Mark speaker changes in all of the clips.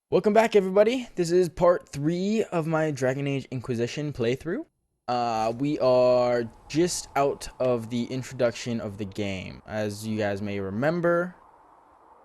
Speaker 1: Welcome back, everybody. This is part 3 of my Dragon Age Inquisition playthrough. We are just out of the introduction of the game. As you guys may remember,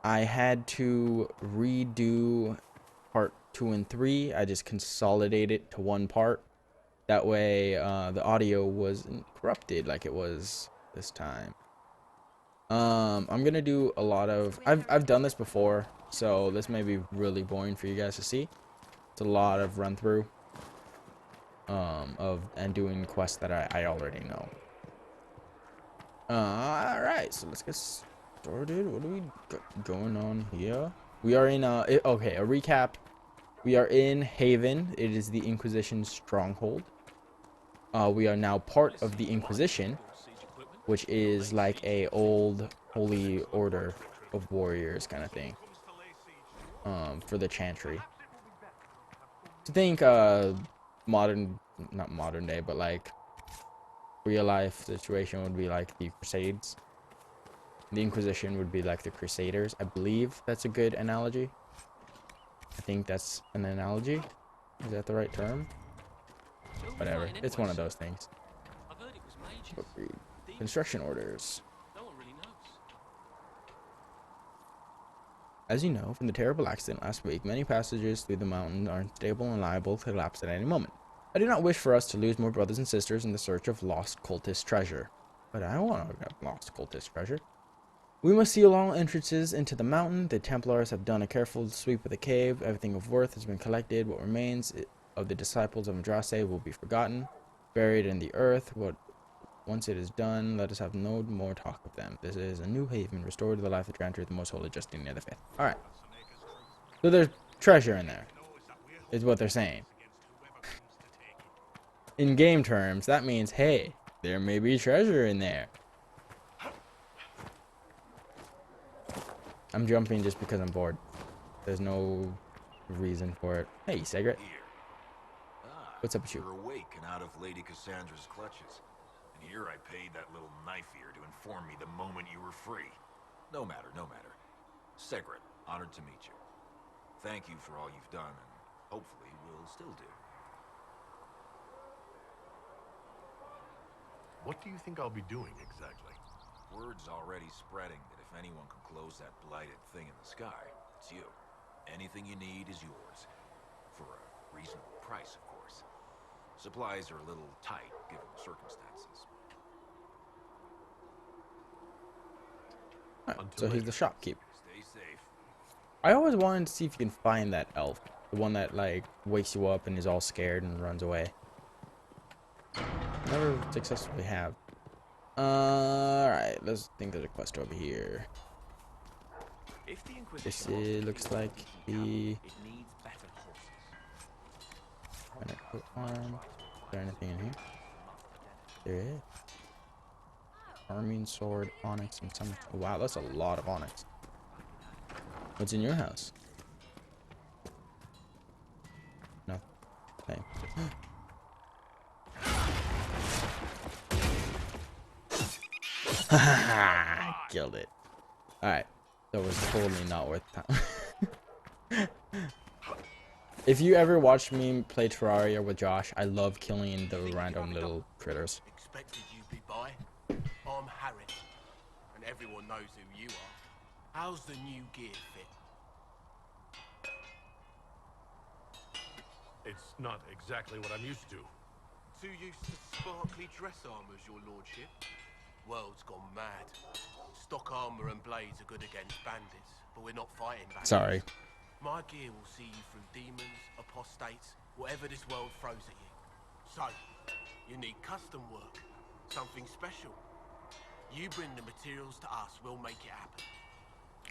Speaker 1: I had to redo part 2 and 3. I just consolidated it to one part. That way, the audio wasn't corrupted like it was this time. I'm gonna do a lot of... I've done this before, so this may be really boring for you guys to see. It's a lot of run through and doing quests that I already know. All right, so let's get started. What do we got going on here? We are in okay, a recap. We are in Haven. It is the Inquisition stronghold. We are now part of the Inquisition, which is like a old holy order of warriors kind of thing. For the Chantry. To think not modern day, but like real life situation would be like the Crusades. The Inquisition would be like the Crusaders. I believe that's a good analogy. I think that's an analogy. Is that the right term? Whatever. It's one of those things. Book read. Construction orders. As you know from the terrible accident last week, many passages through the mountain are unstable and liable to collapse at any moment. I do not wish for us to lose more brothers and sisters in the search of lost cultist treasure. But I don't want to have lost cultist treasure. We must seal all entrances into the mountain. The Templars have done a careful sweep of the cave. Everything of worth has been collected. What remains of the disciples of Andraste will be forgotten, buried in the earth. Once it is done, let us have no more talk of them. This is a new haven, restored to the life of Chantry, the most holy Justinian the Fifth. Alright. So there's treasure in there, is what they're saying. In game terms, that means, hey, there may be treasure in there. I'm jumping just because I'm bored. There's no reason for it. Hey, Segret. What's up with you?
Speaker 2: You're awake and out of Lady Cassandra's clutches. And here I paid that little knife ear to inform me the moment you were free. No matter, no matter. Segret, honored to meet you. Thank you for all you've done, and hopefully will still do.
Speaker 3: What do you think I'll be doing exactly?
Speaker 2: Word's already spreading that if anyone can close that blighted thing in the sky, it's you. Anything you need is yours. For a reasonable price, of course. Supplies are a little tight, given the circumstances.
Speaker 1: Right, so he's the shopkeep.
Speaker 2: Stay safe.
Speaker 1: I always wanted to see if you can find that elf. The one that, like, wakes you up and is all scared and runs away. Never successfully have. Alright, let's think there's a quest over here. This looks like the... Arm. Is there anything in here? There is. Arming sword, onyx, and some... Oh, wow, that's a lot of onyx. What's in your house? Nothing. Killed it. Alright. That was totally not worth time. If you ever watch me play Terraria with Josh, I love killing the random little critters.
Speaker 4: Expected you be by. I'm Harris, and everyone knows who you are. How's the new gear fit?
Speaker 3: It's not exactly what I'm used to.
Speaker 4: Too used to sparkly dress armors, your lordship? World's gone mad. Stock armor and blades are good against bandits, but we're not fighting back.
Speaker 1: Sorry.
Speaker 4: My gear will see you through demons, apostates, whatever this world throws at you. So, you need custom work, something special. You bring the materials to us, we'll make it happen.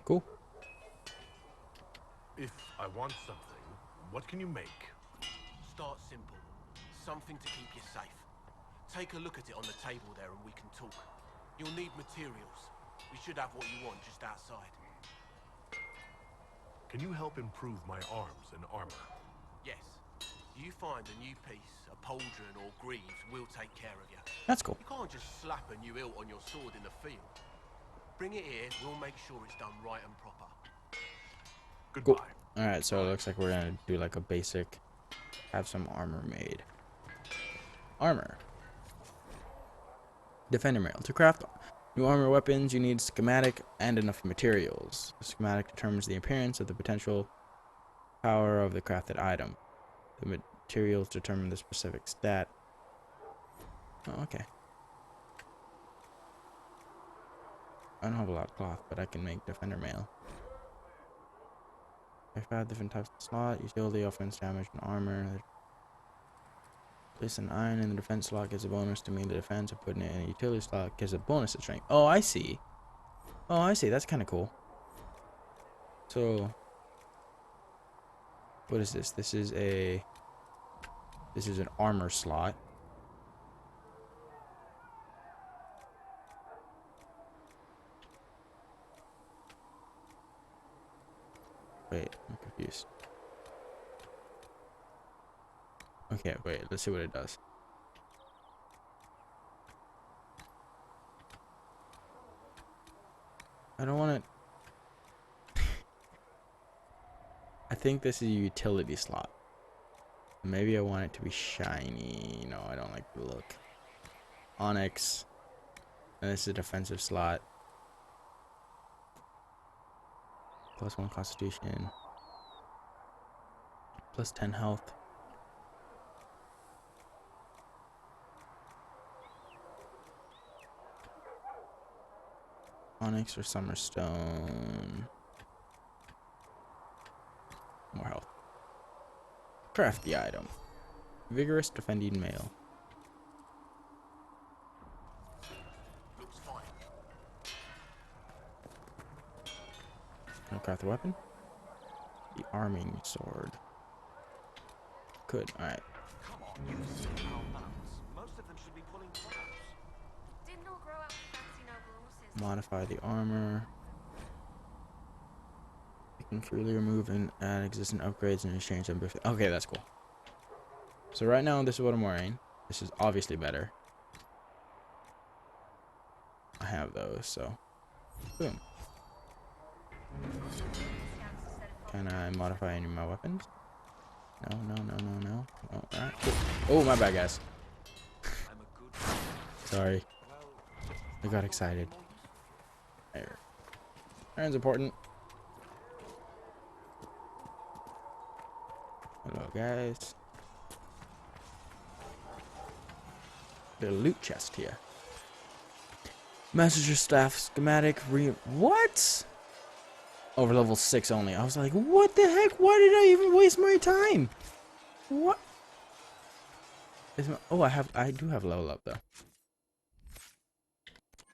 Speaker 1: Cool.
Speaker 3: If I want something, what can you make?
Speaker 4: Start simple. Something to keep you safe. Take a look at it on the table there and we can talk. You'll need materials. We should have what you want just outside.
Speaker 3: Can you help improve my arms and armor?
Speaker 4: Yes. You find a new piece, a pauldron or greaves, we'll take care of you.
Speaker 1: That's cool.
Speaker 4: You can't just slap a new hilt on your sword in the field. Bring it here, we'll make sure it's done right and proper.
Speaker 3: Goodbye.
Speaker 1: Cool. Alright, so it looks like we're gonna do like a basic, have some armor made. Armor. Defender mail. To craft new armor weapons, you need schematic and enough materials. The schematic determines the appearance of the potential power of the crafted item. The materials determine the specific stat. Oh, okay. I don't have a lot of cloth, but I can make defender mail. I have different types of slot, utility, offense, damage, and armor. Place an iron in the defense slot gives a bonus to mean the defense, and putting it in a utility slot gives a bonus to strength. Oh, I see. Oh, I see. That's kind of cool. So, what is this? This is an armor slot. Wait, I'm confused. Okay, wait, let's see what it does. I don't want it. I think this is a utility slot. Maybe I want it to be shiny. No, I don't like the look. Onyx. And this is a defensive slot. +1 constitution. +10 health. Onyx or Summerstone. More health. Craft the item. Vigorous defending mail.
Speaker 4: Looks fine.
Speaker 1: Can I craft the weapon? The arming sword. Good, alright.
Speaker 4: Come on, you senile nuts. Most of them should be pulling clothes.
Speaker 5: Didn't all grow up with fancy noble horses.
Speaker 1: Modify the armor. You can freely remove and add existing upgrades and exchange them. Okay, that's cool. So right now, this is what I'm wearing. This is obviously better. I have those, so boom. Can I modify any of my weapons? No, no, no, no, no. Oh, alright, cool. Oh, my bad, guys.
Speaker 2: I'm a good
Speaker 1: Sorry. I got excited. There. Iron's important. Hello, guys. Little loot chest here. Messenger staff schematic what? Over level 6 only. I was like, what the heck? Why did I even waste my time? What? Is my, oh, I do have level up though.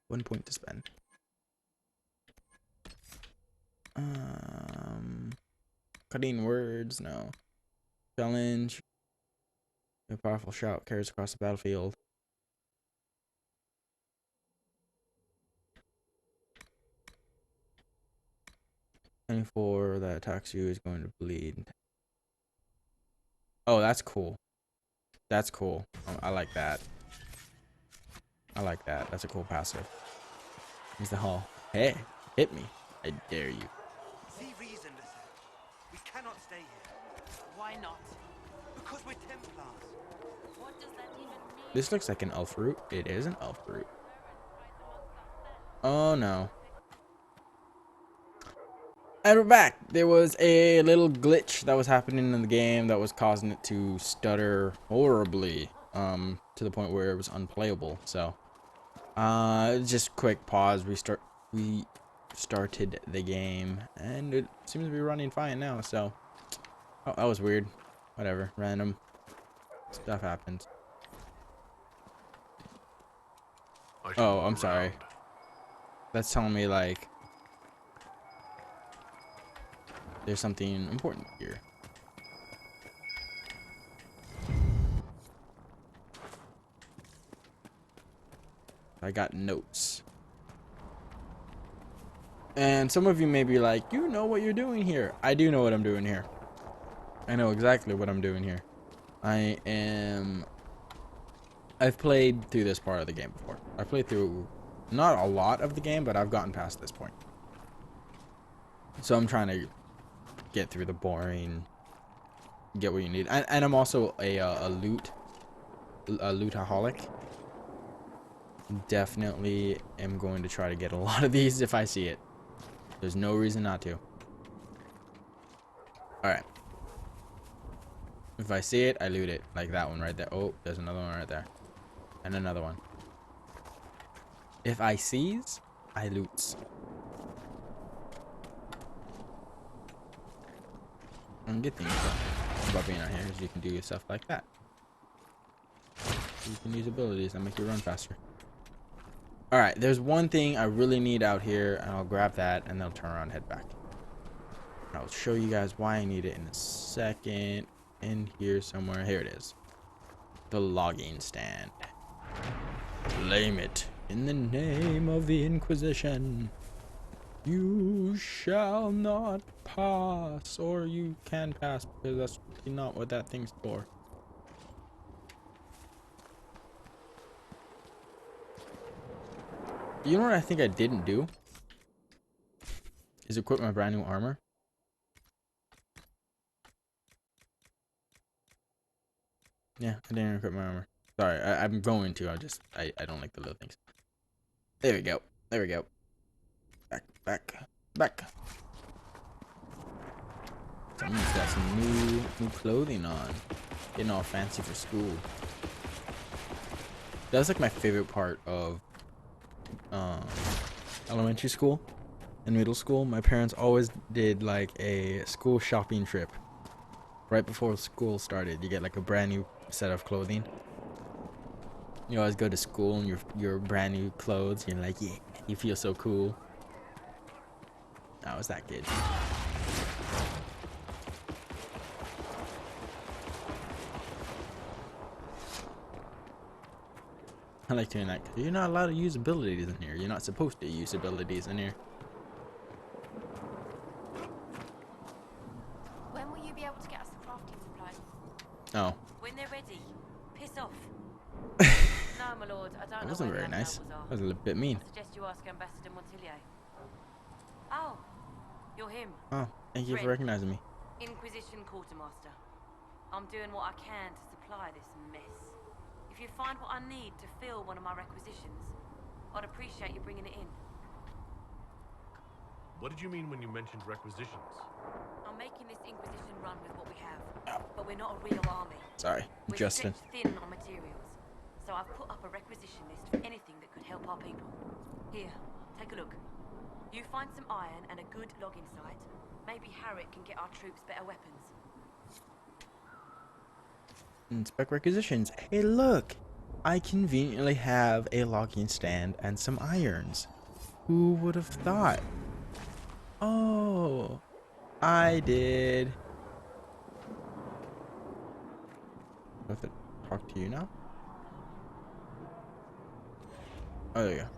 Speaker 1: 1 point to spend. Cutting words, no. Challenge. A powerful shout carries across the battlefield. Anyone that attacks you is going to bleed. Oh, that's cool. That's cool. Oh, I like that. I like that. That's a cool passive. Here's the hall. Hey, hit me. I dare you.
Speaker 6: See reason, listen. We cannot stay here.
Speaker 5: Why not?
Speaker 6: Because we're Templars.
Speaker 5: What does that even mean?
Speaker 1: This looks like an elf root. It is an elf root. Oh no. And we're back. There was a little glitch that was happening in the game that was causing it to stutter horribly. To the point where it was unplayable. So, just quick pause. We started the game, and it seems to be running fine now. So, oh, that was weird. Whatever. Random stuff happens. Oh, I'm sorry. That's telling me like there's something important here. I got notes. And some of you may be like, you know what you're doing here. I do know what I'm doing here. I know exactly what I'm doing here. I've played through this part of the game before. I've played through not a lot of the game, but I've gotten past this point. So I'm trying to get through the boring, get what you need. And I'm also a lootaholic. Definitely am going to try to get a lot of these if I see it. There's no reason not to. Alright. If I see it, I loot it. Like that one right there. Oh, there's another one right there. And another one. If I seize, I loot. And good thing about being out here is you can do stuff like that. You can use abilities that make you run faster. Alright, there's one thing I really need out here, and I'll grab that, and then I'll turn around and head back. I'll show you guys why I need it in a second. In here somewhere. Here it is. The logging stand. Claim it. In the name of the Inquisition. You shall not pass. Or you can pass, because that's really not what that thing's for. You know what I think I didn't do? Is equip my brand new armor. Yeah, I didn't equip my armor. Sorry, I'm going to. I don't like the little things. There we go. There we go. Back. Someone's got some new clothing on. Getting all fancy for school. That's like my favorite part of elementary school and middle school. My parents always did like a school shopping trip. Right before school started, you get like a brand new set of clothing. You always go to school and your brand new clothes. You're like, yeah, you feel so cool. I was that kid. I like doing that because you're not allowed to use abilities in here. You're not supposed to use abilities in here.
Speaker 5: When will you be able to get us the crafting supplies?
Speaker 1: Oh.
Speaker 7: When they're ready, piss off. No, my lord, I don't
Speaker 1: That
Speaker 7: know
Speaker 1: wasn't
Speaker 7: where
Speaker 1: very
Speaker 7: the
Speaker 1: nice.
Speaker 7: nobles are.
Speaker 1: That was a little bit mean.
Speaker 7: I suggest you ask Ambassador Montillier. Oh, you're him.
Speaker 1: Oh, thank you for recognizing me.
Speaker 7: Inquisition Quartermaster. I'm doing what I can to supply this mess. If you find what I need to fill one of my requisitions, I'd appreciate you bringing it in.
Speaker 3: What did you mean when you mentioned requisitions?
Speaker 7: I'm making this Inquisition run with what we have, but we're not a real army.
Speaker 1: Sorry,
Speaker 7: We're
Speaker 1: Justin.
Speaker 7: stretched thin on materials, so I've put up a requisition list for anything that could help our people. Here, take a look. You find some iron and a good logging site, maybe Harriet can get our troops better weapons.
Speaker 1: Inspect requisitions. Hey, look! I conveniently have a logging stand and some irons. Who would have thought? Oh, I did. I have to talk to you now? Oh, there you go.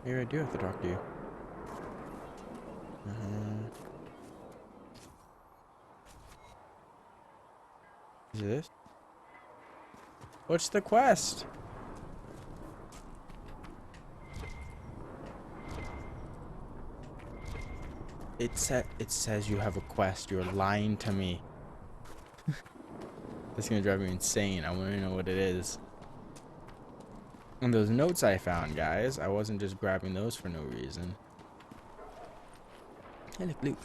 Speaker 1: Here I do have to talk to you. Is this? What's the quest? It says you have a quest. You're lying to me. That's gonna drive me insane. I want to know what it is. And those notes I found, guys, I wasn't just grabbing those for no reason. Hey, look, loot.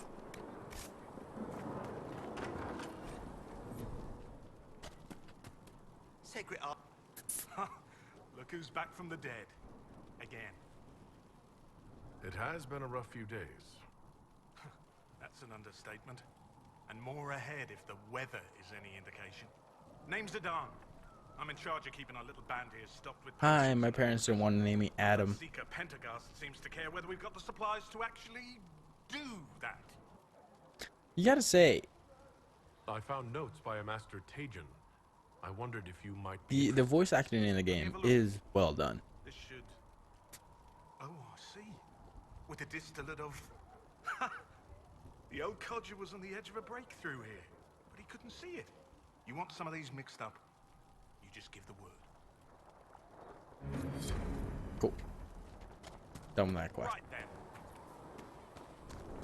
Speaker 6: Secret
Speaker 3: Look who's back from the dead. Again. It has been a rough few days. That's an understatement. And more ahead if the weather is any indication. Name's Adan. I'm in charge of keeping our little band here stocked with...
Speaker 1: Hi, my parents didn't want to name me Adam.
Speaker 3: Seeker Pentagast seems to care whether we've got the supplies to actually do that.
Speaker 1: You gotta say,
Speaker 3: I found notes by a master Tajan. I wondered if you might be...
Speaker 1: the voice acting in the game is well done.
Speaker 3: This should... Oh, I see. With a distillate of... The old codger was on the edge of a breakthrough here, but he couldn't see it. You want some of these mixed up, you just give the word.
Speaker 1: Cool. Done with that quest.
Speaker 3: Right then.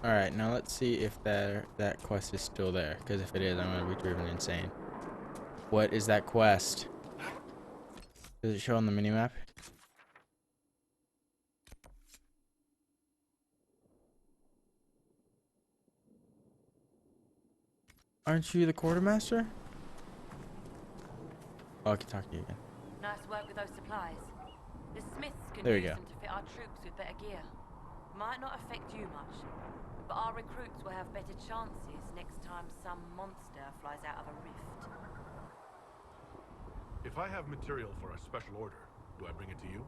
Speaker 1: All right, now let's see if that quest is still there. Because if it is, I'm gonna be driven insane. What is that quest? Does it show on the minimap? Aren't you the quartermaster? Oh, I can talk to you again.
Speaker 7: Nice work with those supplies. The Smiths can
Speaker 1: There we
Speaker 7: use
Speaker 1: go.
Speaker 7: them to fit our troops with better gear. Might not affect you much, but our recruits will have better chances next time some monster flies out of a rift.
Speaker 3: If I have material for a special order, do I bring it to you?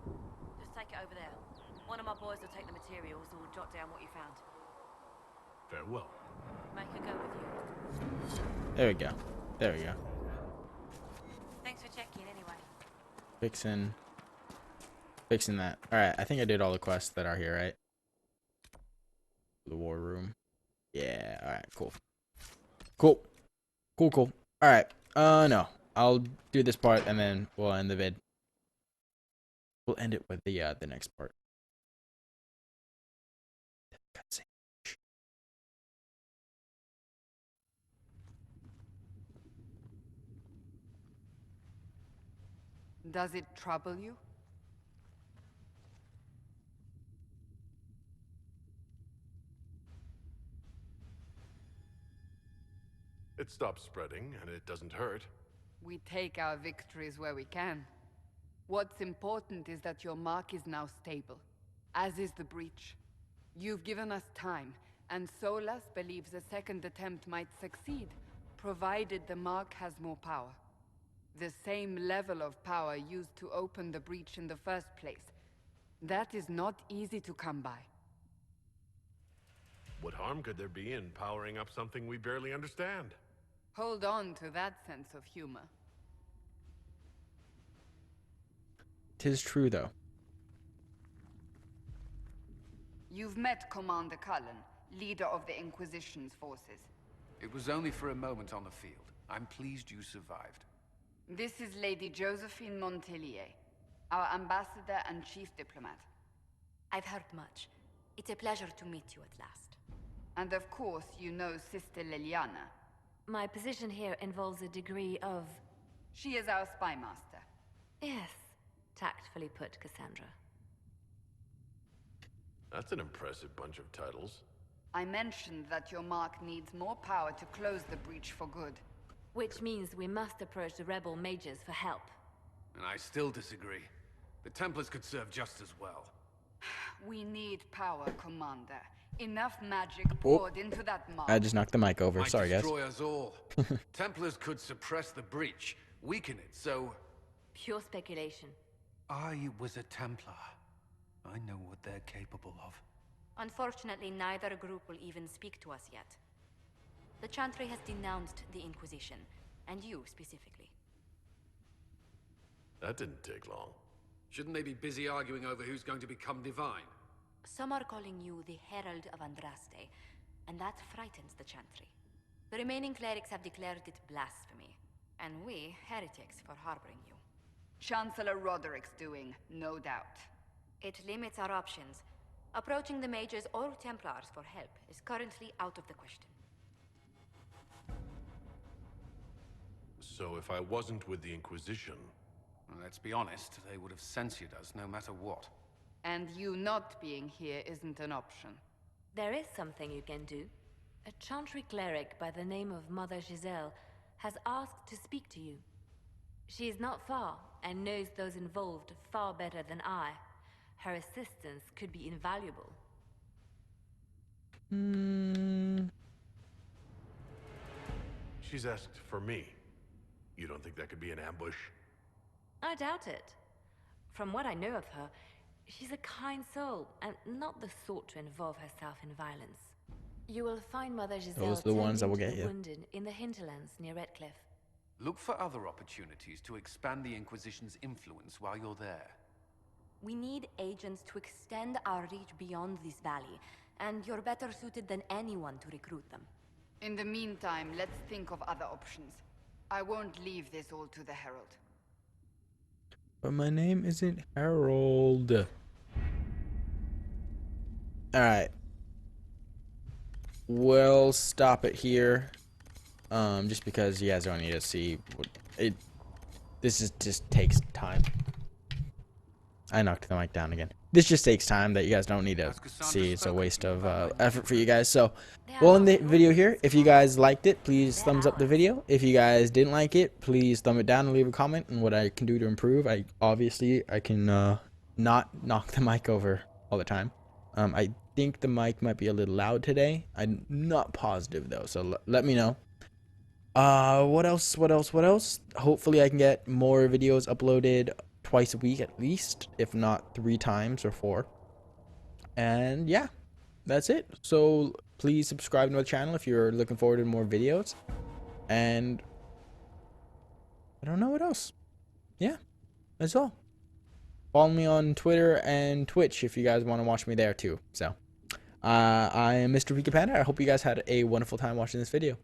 Speaker 7: Just take it over there. One of my boys will take the materials or jot down what you found.
Speaker 3: Farewell.
Speaker 7: Make her go with you.
Speaker 1: There we go. There we go.
Speaker 7: Thanks for checking anyway.
Speaker 1: Fixing that. All right, I think I did all the quests that are here, right? The war room. Yeah. All right. Cool. Cool. Cool. Cool. All right. No. I'll do this part and then we'll end the vid. We'll end it with the next part. Cutscene.
Speaker 8: Does it trouble you?
Speaker 3: It stops spreading, and it doesn't hurt.
Speaker 8: We take our victories where we can. What's important is that your mark is now stable, as is the breach. You've given us time, and Solas believes a second attempt might succeed, provided the mark has more power. The same level of power used to open the breach in the first place. That is not easy to come by.
Speaker 3: What harm could there be in powering up something we barely understand?
Speaker 8: Hold on to that sense of humor.
Speaker 1: 'Tis true though.
Speaker 8: You've met Commander Cullen, leader of the Inquisition's forces.
Speaker 9: It was only for a moment on the field. I'm pleased you survived.
Speaker 8: This is Lady Josephine Montelier, our ambassador and chief diplomat.
Speaker 10: I've heard much. It's a pleasure to meet you at last.
Speaker 8: And of course, you know Sister Liliana.
Speaker 10: My position here involves a degree of...
Speaker 8: She is our spy master.
Speaker 10: Yes, tactfully put, Cassandra.
Speaker 3: That's an impressive bunch of titles.
Speaker 8: I mentioned that your mark needs more power to close the breach for good.
Speaker 10: Which means we must approach the rebel mages for help.
Speaker 9: And I still disagree. The Templars could serve just as well.
Speaker 8: We need power, Commander. Enough magic poured into that mark.
Speaker 1: I just knocked the mic over.
Speaker 9: Might
Speaker 1: Sorry, guys.
Speaker 9: destroy us all. Templars could suppress the breach, weaken it, so...
Speaker 10: Pure speculation.
Speaker 9: I was a Templar. I know what they're capable of.
Speaker 10: Unfortunately, neither group will even speak to us yet. The Chantry has denounced the Inquisition, and you specifically.
Speaker 3: That didn't take long.
Speaker 9: Shouldn't they be busy arguing over who's going to become divine?
Speaker 10: Some are calling you the Herald of Andraste, and that frightens the Chantry. The remaining clerics have declared it blasphemy, and we, heretics, for harboring you.
Speaker 8: Chancellor Roderick's doing, no doubt.
Speaker 10: It limits our options. Approaching the mages or Templars for help is currently out of the question.
Speaker 3: So if I wasn't with the Inquisition...
Speaker 9: Well, let's be honest, they would have censored us no matter what.
Speaker 8: And you not being here isn't an option.
Speaker 10: There is something you can do. A Chantry cleric by the name of Mother Giselle has asked to speak to you. She is not far, and knows those involved far better than I. Her assistance could be invaluable.
Speaker 3: She's asked for me. You don't think that could be an ambush?
Speaker 10: I doubt it. From what I know of her, she's a kind soul, and not the sort to involve herself in violence. You will find Mother Giselle
Speaker 1: Those are the ones that will
Speaker 10: tending
Speaker 1: get
Speaker 10: to the
Speaker 1: you.
Speaker 10: wounded in the hinterlands near Redcliffe.
Speaker 9: Look for other opportunities to expand the Inquisition's influence while you're there.
Speaker 10: We need agents to extend our reach beyond this valley, and you're better suited than anyone to recruit them.
Speaker 8: In the meantime, let's think of other options. I won't leave this all to the Herald.
Speaker 1: But my name isn't Harold. Alright. we'll stop it here. Just because you guys don't need to see what it. This is just takes time. I knocked the mic down again. This just takes time that you guys don't need to see. It's a waste of effort for you guys. So we'll end the video here. If you guys liked it, please thumbs up the video. If you guys didn't like it, please thumb it down and leave a comment on what I can do to improve. I can not knock the mic over all the time. I think the mic might be a little loud today. I'm not positive though, so let me know. What else? Hopefully I can get more videos uploaded twice a week at least, if not 3 times or 4. And yeah, that's it. So please subscribe to my channel if you're looking forward to more videos. And I don't know what else. Yeah, that's all. Follow me on Twitter and Twitch if you guys want to watch me there too. So I am Mr. Pika Panda. I hope you guys had a wonderful time watching this video.